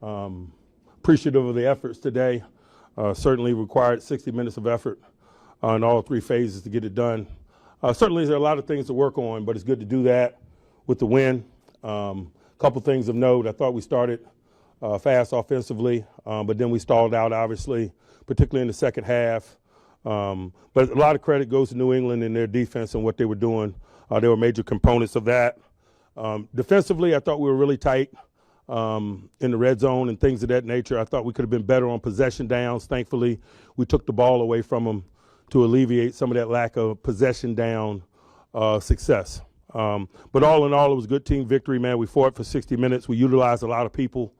Appreciative of the efforts today. Certainly required 60 minutes of effort in all three phases to get it done. Certainly there are a lot of things to work on, but it's good to do that with the win. A couple things of note. I thought we started fast offensively, but then we stalled out, obviously, particularly in the second half. But a lot of credit goes to New England and their defense and what they were doing. They were major components of that. Defensively, I thought we were really tight in the red zone and things of that nature. I thought we could have been better on possession downs. Thankfully, we took the ball away from them to alleviate some of that lack of possession down success. But all in all, it was a good team victory, man. We fought for 60 minutes. We utilized a lot of people,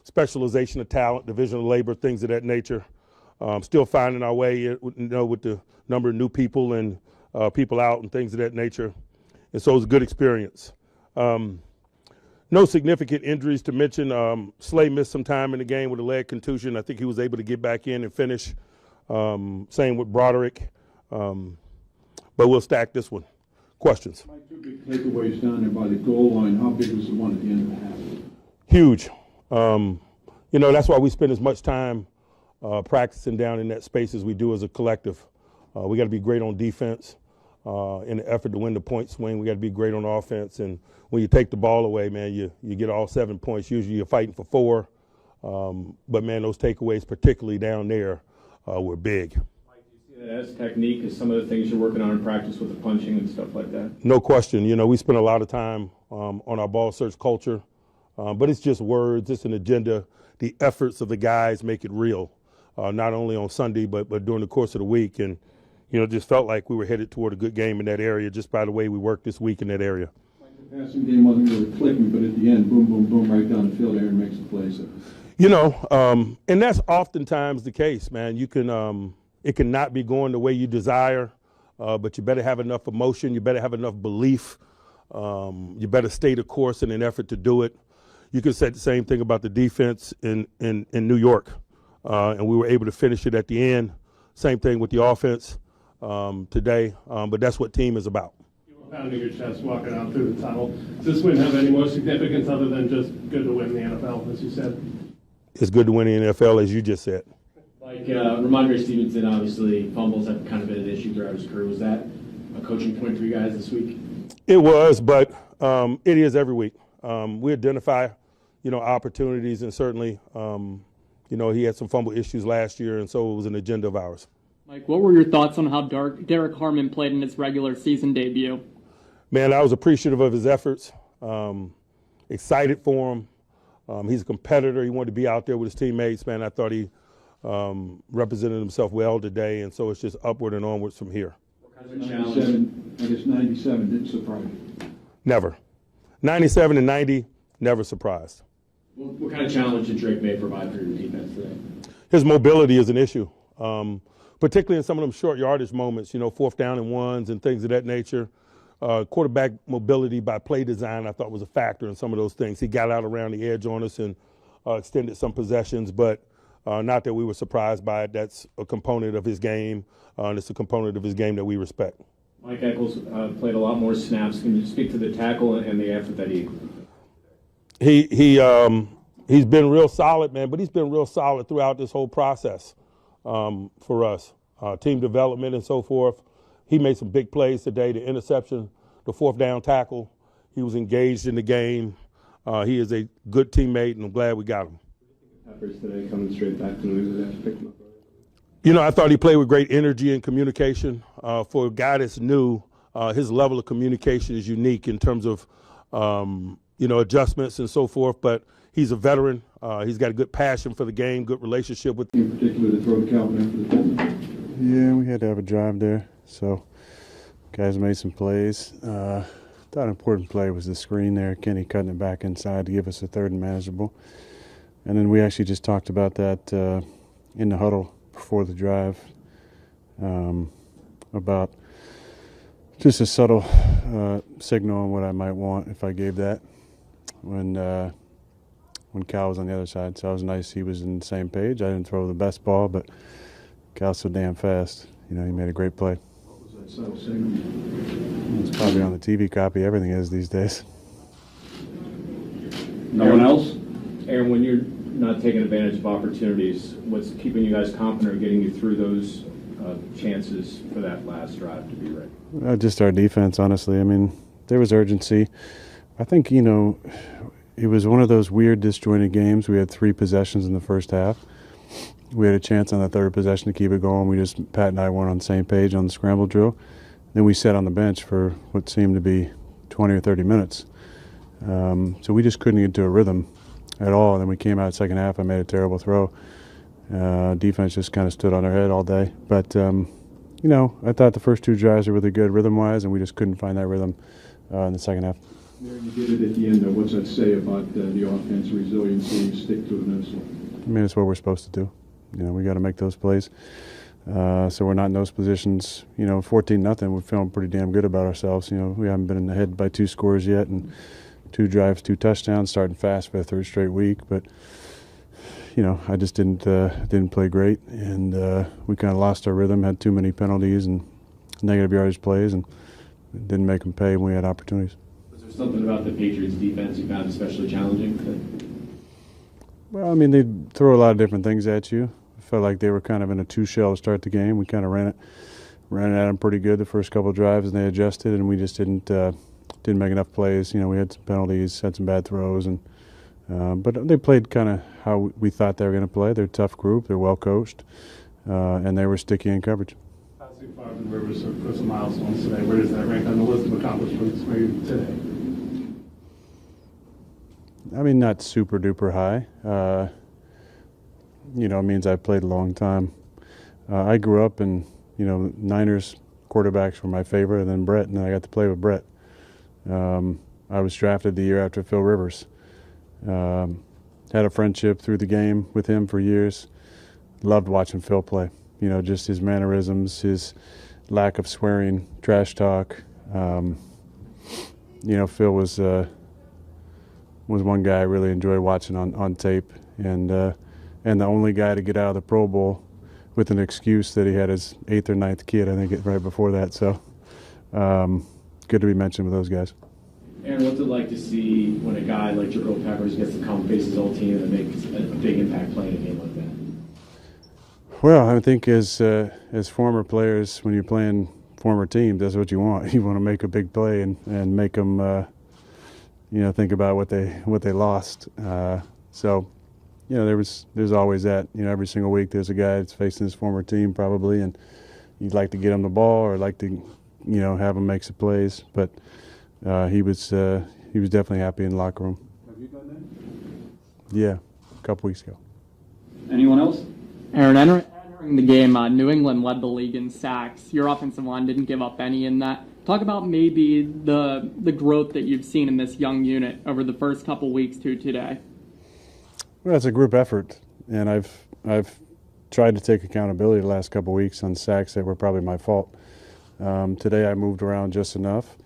specialization of talent, division of labor, things of that nature. Still finding our way, with the number of new people and people out and things of that nature. And so it was a good experience. No significant injuries to mention. Slay missed some time in the game with a leg contusion. I think he was able to get back in and finish. Same with Broderick. But we'll stack this one. Questions? Mike, two big takeaways down there by the goal line. How big was the one at the end of the half? Huge. That's why we spend as much time practicing down in that space as we do as a collective. We got to be great on defense in the effort to win the point swing. We got to be great on offense. And when you take the ball away, man, you get all 7 points. Usually you're fighting for 4. But, man, those takeaways, particularly down there, were big. Mike, do you see that as technique, as some of the things you're working on in practice with the punching and stuff like that? No question. We spend a lot of time on our ball search culture. But it's just words. It's an agenda. The efforts of the guys make it real, not only on Sunday but during the course of the week. And, just felt like we were headed toward a good game in that area just by the way we worked this week in that area. The passing game wasn't really clicking, but at the end, boom, boom, boom, right down the field, Aaron makes the play. So. And that's oftentimes the case, man. You can it cannot be going the way you desire, but you better have enough emotion. You better have enough belief. You better stay the course in an effort to do it. You can say the same thing about the defense in New York, and we were able to finish it at the end. Same thing with the offense today, but that's what team is about. You were pounding your chest walking out through the tunnel. Does this win have any more significance other than just good to win the NFL, as you said? It's good to win the NFL, as you just said. Like Ramondre Stevenson, obviously, fumbles have kind of been an issue throughout his career. Was that a coaching point for you guys this week? It was, but it is every week. We identify, opportunities, and certainly, he had some fumble issues last year, and so it was an agenda of ours. Mike, what were your thoughts on how Derek Harmon played in his regular season debut? Man, I was appreciative of his efforts, excited for him. He's a competitor. He wanted to be out there with his teammates, man. I thought he represented himself well today, and so it's just upward and onwards from here. What kind of challenge? 97 didn't surprise you? Never. 97 and 90, never surprised. What kind of challenge did Drake May provide for your defense today? His mobility is an issue, particularly in some of them short yardage moments, 4th down and 1s and things of that nature. Quarterback mobility by play design, I thought, was a factor in some of those things. He got out around the edge on us and extended some possessions, but not that we were surprised by it. That's a component of his game, and it's a component of his game that we respect. Mike Eccles played a lot more snaps. Can you speak to the tackle and the effort that he's been real solid, man, but he's been real solid throughout this whole process for us, team development and so forth. He made some big plays today, the interception, the 4th down tackle. He was engaged in the game. He is a good teammate, and I'm glad we got him. Efforts today coming straight back to New England after picking up. I thought he played with great energy and communication. For a guy that's new, his level of communication is unique in terms of, adjustments and so forth. But he's a veteran. He's got a good passion for the game, good relationship with. In particular, to throw to Calvin after the penalty. Yeah, we had to have a drive there. So guys made some plays. Thought an important play was the screen there. Kenny cutting it back inside to give us a 3rd and manageable. And then we actually just talked about that in the huddle before the drive, about just a subtle signal on what I might want if I gave that when Cal was on the other side. So it was nice he was in the same page. I didn't throw the best ball, but Cal's so damn fast. He made a great play. What was that subtle signal? It's probably on the TV copy. Everything is these days. No one else? Aaron, when you're not taking advantage of opportunities. What's keeping you guys confident or getting you through those chances for that last drive to be right? Just our defense, honestly. I mean, there was urgency. I think, it was one of those weird disjointed games. We had 3 possessions in the first half. We had a chance on the third possession to keep it going. Pat and I weren't on the same page on the scramble drill. Then we sat on the bench for what seemed to be 20 or 30 minutes. So we just couldn't get into a rhythm at all. And then we came out second half. I made a terrible throw. Defense just kind of stood on their head all day. But, I thought the first 2 drives were really good rhythm-wise, and we just couldn't find that rhythm in the second half. You did it at the end, though. What's that say about the offense resiliency, stick to it? I mean, it's what we're supposed to do. We got to make those plays. So we're not in those positions. 14-0, we're feeling pretty damn good about ourselves. We haven't been in the head by 2 scores yet, and 2 drives, 2 touchdowns, starting fast for the 3rd straight week. But I just didn't play great, and we kind of lost our rhythm. Had too many penalties and negative yardage plays, and didn't make them pay when we had opportunities. Was there something about the Patriots defense you found especially challenging? Well, I mean, they throw a lot of different things at you. I felt like they were kind of in a 2-shell to start the game. We kind of ran it at them pretty good the first couple of drives, and they adjusted, and we just didn't make enough plays. We had some penalties, had some bad throws, and but they played kind of how we thought they were going to play. They're a tough group. They're well coached, and they were sticky in coverage. Passing Favre and Rivers for some milestones today. Where does that rank on the list of accomplishments for you today? I mean, not super duper high. It means I've played a long time. I grew up and, Niners quarterbacks were my favorite, and then Brett, and I got to play with Brett. I was drafted the year after Phil Rivers. Had a friendship through the game with him for years. Loved watching Phil play. Just his mannerisms, his lack of swearing, trash talk. Phil was one guy I really enjoyed watching on tape, and the only guy to get out of the Pro Bowl with an excuse that he had his 8th or 9th kid, I think, right before that. So good to be mentioned with those guys. Aaron, what's it like to see when a guy like Jabril Peppers gets to come face his old team and makes a big impact playing a game like that? Well, I think as former players, when you're playing former teams, that's what you want. You want to make a big play and make them, think about what they lost. So, there's always that. Every single week there's a guy that's facing his former team probably, and you'd like to get him the ball or like to, have him make some plays. But he was definitely happy in the locker room. Have you done that? Yeah, a couple weeks ago. Anyone else? Aaron, entering the game, New England led the league in sacks. Your offensive line didn't give up any in that. Talk about maybe the growth that you've seen in this young unit over the first couple weeks to today. Well, it's a group effort, and I've tried to take accountability the last couple weeks on sacks that were probably my fault. Today I moved around just enough.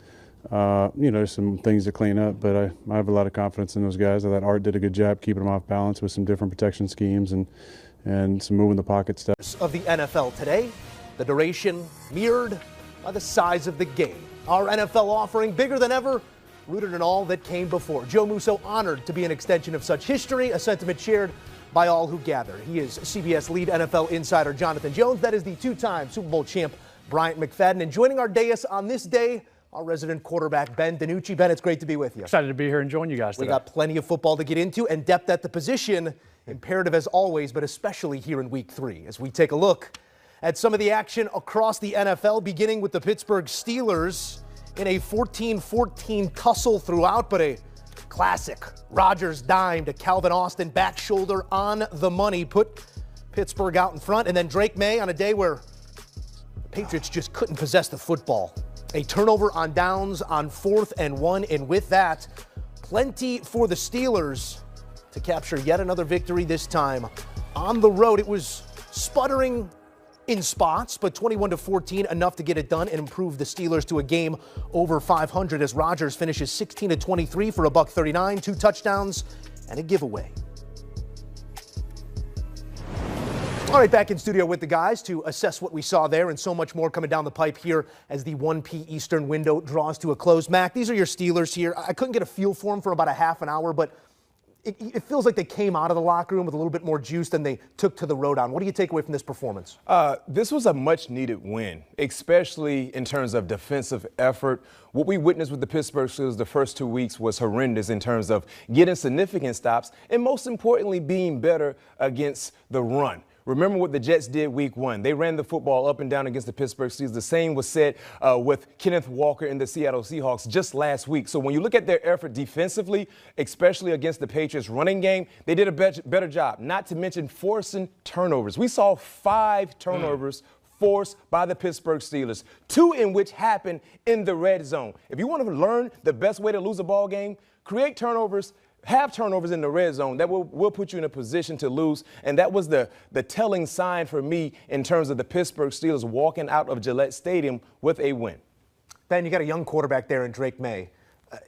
There's some things to clean up, but I have a lot of confidence in those guys. I thought Art did a good job keeping them off balance with some different protection schemes and some moving the pocket stuff. Of the NFL today, the duration mirrored by the size of the game. Our NFL offering bigger than ever, rooted in all that came before. Joe Musso honored to be an extension of such history, a sentiment shared by all who gathered. He is CBS lead NFL insider Jonathan Jones. That is the 2-time Super Bowl champ Bryant McFadden. And joining our dais on this day, our resident quarterback Ben DiNucci. Ben, it's great to be with you. Excited to be here and join you guys today. We got plenty of football to get into and depth at the position. Imperative as always, but especially here in Week 3 as we take a look at some of the action across the NFL, beginning with the Pittsburgh Steelers in a 14-14 tussle throughout, but a classic Rodgers dime to Calvin Austin, back shoulder on the money, put Pittsburgh out in front. And then Drake May on a day where the Patriots just couldn't possess the football. A turnover on downs on 4th and 1, and with that, plenty for the Steelers to capture yet another victory, this time on the road. It was sputtering in spots, but 21-14, enough to get it done and improve the Steelers to a game over 500 as Rodgers finishes 16-23 for $139, 2 touchdowns, and a giveaway. All right, back in studio with the guys to assess what we saw there and so much more coming down the pipe here as the 1 p.m. Eastern window draws to a close. Mac, these are your Steelers here. I couldn't get a feel for them for about a half an hour, but it feels like they came out of the locker room with a little bit more juice than they took to the road on. What do you take away from this performance? This was a much-needed win, especially in terms of defensive effort. What we witnessed with the Pittsburgh Steelers the first 2 weeks was horrendous in terms of getting significant stops and, most importantly, being better against the run. Remember what the Jets did week 1. They ran the football up and down against the Pittsburgh Steelers. The same was said with Kenneth Walker and the Seattle Seahawks just last week. So when you look at their effort defensively, especially against the Patriots running game, they did a better job, not to mention forcing turnovers. We saw 5 turnovers forced by the Pittsburgh Steelers, 2 in which happened in the red zone. If you want to learn the best way to lose a ball game, create turnovers, have turnovers in the red zone. That will put you in a position to lose. And that was the telling sign for me in terms of the Pittsburgh Steelers walking out of Gillette Stadium with a win. Ben, you got a young quarterback there in Drake May.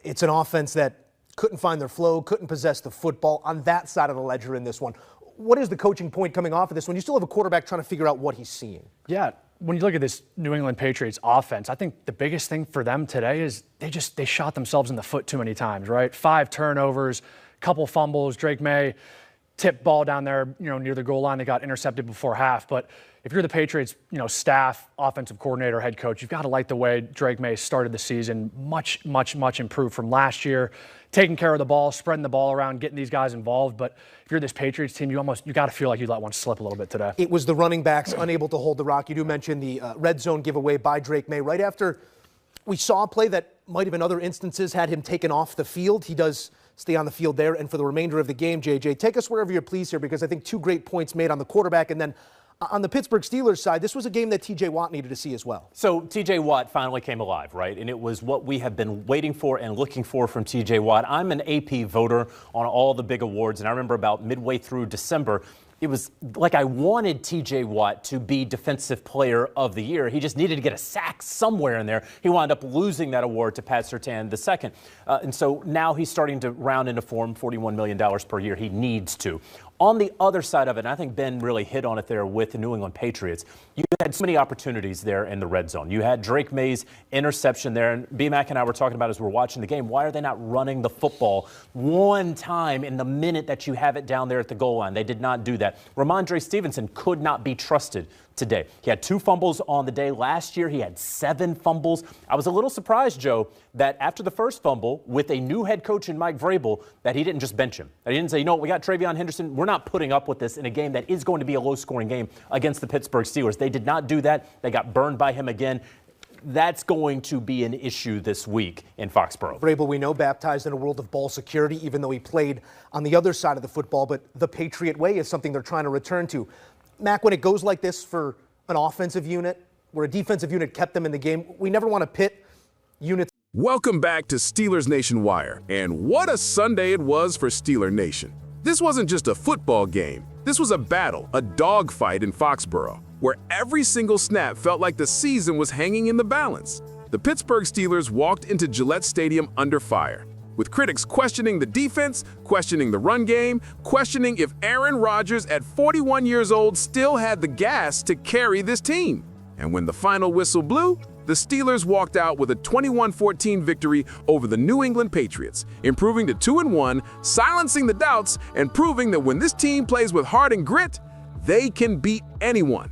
It's an offense that couldn't find their flow, couldn't possess the football on that side of the ledger in this one. What is the coaching point coming off of this when you still have a quarterback trying to figure out what he's seeing? Yeah, when you look at this New England Patriots offense, I think the biggest thing for them today is they shot themselves in the foot too many times, right? 5 turnovers, couple fumbles. Drake May tipped ball down there, near the goal line. They got intercepted before half. But if you're the Patriots, staff, offensive coordinator, head coach, you've got to like the way Drake May started the season. Much, much, much improved from last year. Taking care of the ball, spreading the ball around, getting these guys involved. But if you're this Patriots team, you got to feel like you let one slip a little bit today. It was the running backs unable to hold the rock. You do mention the red zone giveaway by Drake May right after we saw a play that might have in other instances had him taken off the field. He does stay on the field there. And for the remainder of the game, JJ, take us wherever you're pleased here, because I think 2 great points made on the quarterback. And then on the Pittsburgh Steelers side, this was a game that T.J. Watt needed to see as well. So T.J. Watt finally came alive, right? And it was what we have been waiting for and looking for from T.J. Watt. I'm an AP voter on all the big awards, and I remember about midway through December, it was like I wanted T.J. Watt to be Defensive Player of the Year. He just needed to get a sack somewhere in there. He wound up losing that award to Pat Surtain II. And so now he's starting to round into form, $41 million per year. He needs to. On the other side of it, and I think Ben really hit on it there with the New England Patriots, you had so many opportunities there in the red zone. You had Drake May's interception there, and B-Mac and I were talking about as we're watching the game, why are they not running the football one time in the minute that you have it down there at the goal line? They did not do that. Ramondre Stevenson could not be trusted today. He had 2 fumbles on the day. Last year, he had 7 fumbles. I was a little surprised, Joe, that after the first fumble, with a new head coach in Mike Vrabel, that he didn't just bench him. That he didn't say, we got Travion Henderson. We're not putting up with this in a game that is going to be a low-scoring game against the Pittsburgh Steelers. They did not do that. They got burned by him again. That's going to be an issue this week in Foxborough. Vrabel, we know, baptized in a world of ball security, even though he played on the other side of the football. But the Patriot way is something they're trying to return to. Mac, when it goes like this for an offensive unit, where a defensive unit kept them in the game, we never want to pit units. Welcome back to Steelers Nation Wire. And what a Sunday it was for Steeler Nation. This wasn't just a football game. This was a battle, a dogfight in Foxborough, where every single snap felt like the season was hanging in the balance. The Pittsburgh Steelers walked into Gillette Stadium under fire, with critics questioning the defense, questioning the run game, questioning if Aaron Rodgers at 41 years old still had the gas to carry this team. And when the final whistle blew, the Steelers walked out with a 21-14 victory over the New England Patriots, improving to 2-1, silencing the doubts, and proving that when this team plays with heart and grit, they can beat anyone.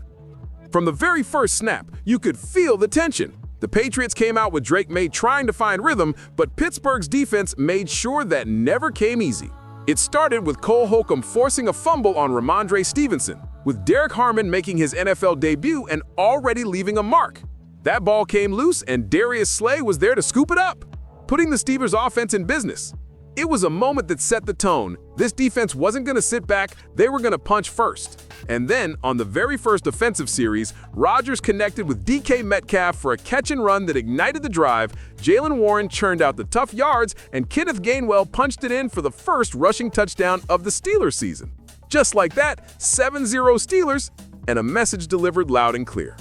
From the very first snap, you could feel the tension. The Patriots came out with Drake May trying to find rhythm, but Pittsburgh's defense made sure that never came easy. It started with Cole Holcomb forcing a fumble on Ramondre Stevenson, with Derek Harmon making his NFL debut and already leaving a mark. That ball came loose and Darius Slay was there to scoop it up, putting the Steelers' offense in business. It was a moment that set the tone. This defense wasn't going to sit back, they were going to punch first. And then, on the very first offensive series, Rodgers connected with DK Metcalf for a catch and run that ignited the drive, Jaylen Warren churned out the tough yards, and Kenneth Gainwell punched it in for the first rushing touchdown of the Steelers season. Just like that, 7-0 Steelers, and a message delivered loud and clear.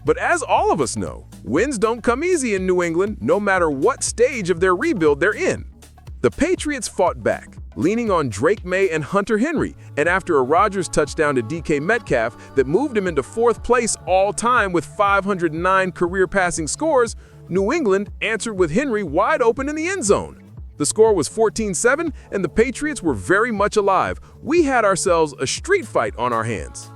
But as all of us know, wins don't come easy in New England, no matter what stage of their rebuild they're in. The Patriots fought back, leaning on Drake May and Hunter Henry, and after a Rodgers touchdown to DK Metcalf that moved him into 4th place all-time with 509 career passing scores, New England answered with Henry wide open in the end zone. The score was 14-7, and the Patriots were very much alive. We had ourselves a street fight on our hands.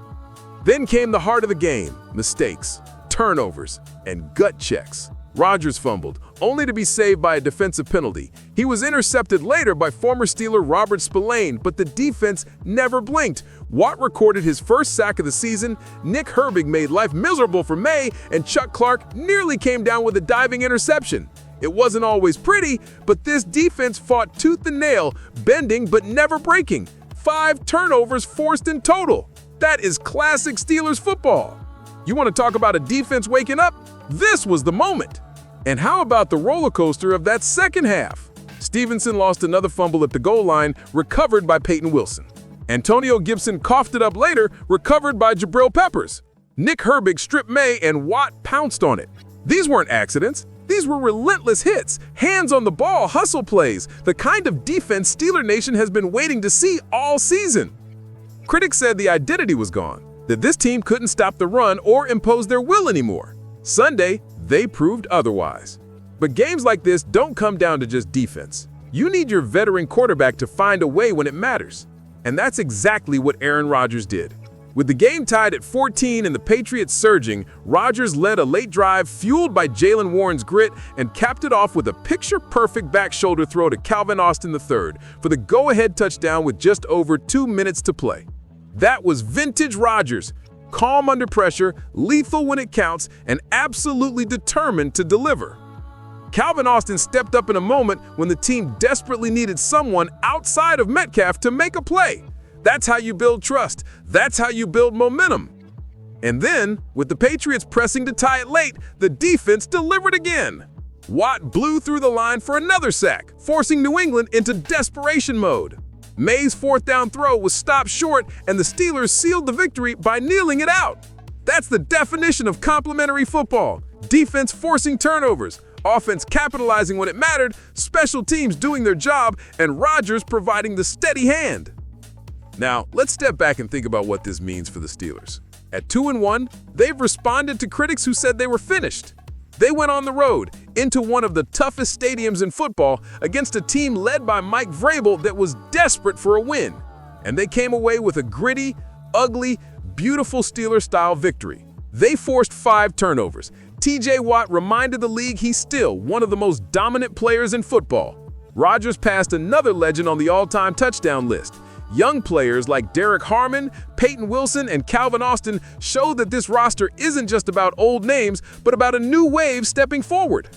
Then came the heart of the game: mistakes, turnovers, and gut checks. Rodgers fumbled, only to be saved by a defensive penalty. He was intercepted later by former Steeler Robert Spillane, but the defense never blinked. Watt recorded his first sack of the season, Nick Herbig made life miserable for May, and Chuck Clark nearly came down with a diving interception. It wasn't always pretty, but this defense fought tooth and nail, bending but never breaking. 5 turnovers forced in total. That is classic Steelers football. You want to talk about a defense waking up? This was the moment. And how about the roller coaster of that second half? Stevenson lost another fumble at the goal line, recovered by Peyton Wilson. Antonio Gibson coughed it up later, recovered by Jabril Peppers. Nick Herbig stripped May and Watt pounced on it. These weren't accidents. These were relentless hits, hands on the ball, hustle plays, the kind of defense Steeler Nation has been waiting to see all season. Critics said the identity was gone, that this team couldn't stop the run or impose their will anymore. Sunday, they proved otherwise. But games like this don't come down to just defense. You need your veteran quarterback to find a way when it matters. And that's exactly what Aaron Rodgers did. With the game tied at 14 and the Patriots surging, Rodgers led a late drive fueled by Jaylen Warren's grit and capped it off with a picture-perfect back shoulder throw to Calvin Austin III for the go-ahead touchdown with just over 2 minutes to play. That was vintage Rodgers, calm under pressure, lethal when it counts, and absolutely determined to deliver. Calvin Austin stepped up in a moment when the team desperately needed someone outside of Metcalf to make a play. That's how you build trust. That's how you build momentum. And then, with the Patriots pressing to tie it late, the defense delivered again. Watt blew through the line for another sack, forcing New England into desperation mode. May's 4th down throw was stopped short, and the Steelers sealed the victory by kneeling it out. That's the definition of complementary football. Defense forcing turnovers, offense capitalizing when it mattered, special teams doing their job, and Rodgers providing the steady hand. Now, let's step back and think about what this means for the Steelers. At 2-1, they've responded to critics who said they were finished. They went on the road into one of the toughest stadiums in football against a team led by Mike Vrabel that was desperate for a win. And they came away with a gritty, ugly, beautiful Steelers-style victory. They forced 5 turnovers. TJ Watt reminded the league he's still one of the most dominant players in football. Rodgers passed another legend on the all-time touchdown list. Young players like Derek Harmon, Peyton Wilson, and Calvin Austin showed that this roster isn't just about old names, but about a new wave stepping forward.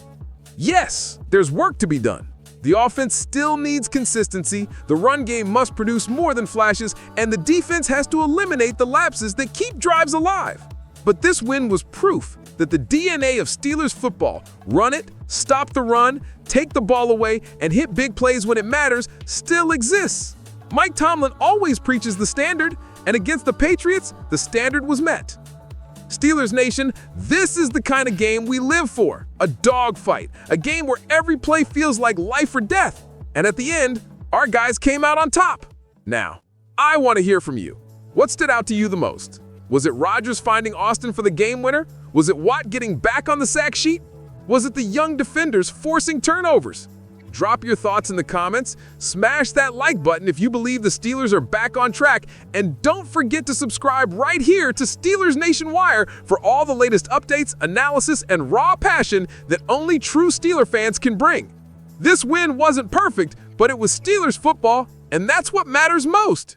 Yes, there's work to be done. The offense still needs consistency, the run game must produce more than flashes, and the defense has to eliminate the lapses that keep drives alive. But this win was proof that the DNA of Steelers football, run it, stop the run, take the ball away, and hit big plays when it matters, still exists. Mike Tomlin always preaches the standard, and against the Patriots, the standard was met. Steelers Nation, this is the kind of game we live for. A dogfight, a game where every play feels like life or death. And at the end, our guys came out on top. Now, I want to hear from you. What stood out to you the most? Was it Rodgers finding Austin for the game winner? Was it Watt getting back on the sack sheet? Was it the young defenders forcing turnovers? Drop your thoughts in the comments, smash that like button if you believe the Steelers are back on track, and don't forget to subscribe right here to Steelers Nation Wire for all the latest updates, analysis, and raw passion that only true Steeler fans can bring. This win wasn't perfect, but it was Steelers football, and that's what matters most.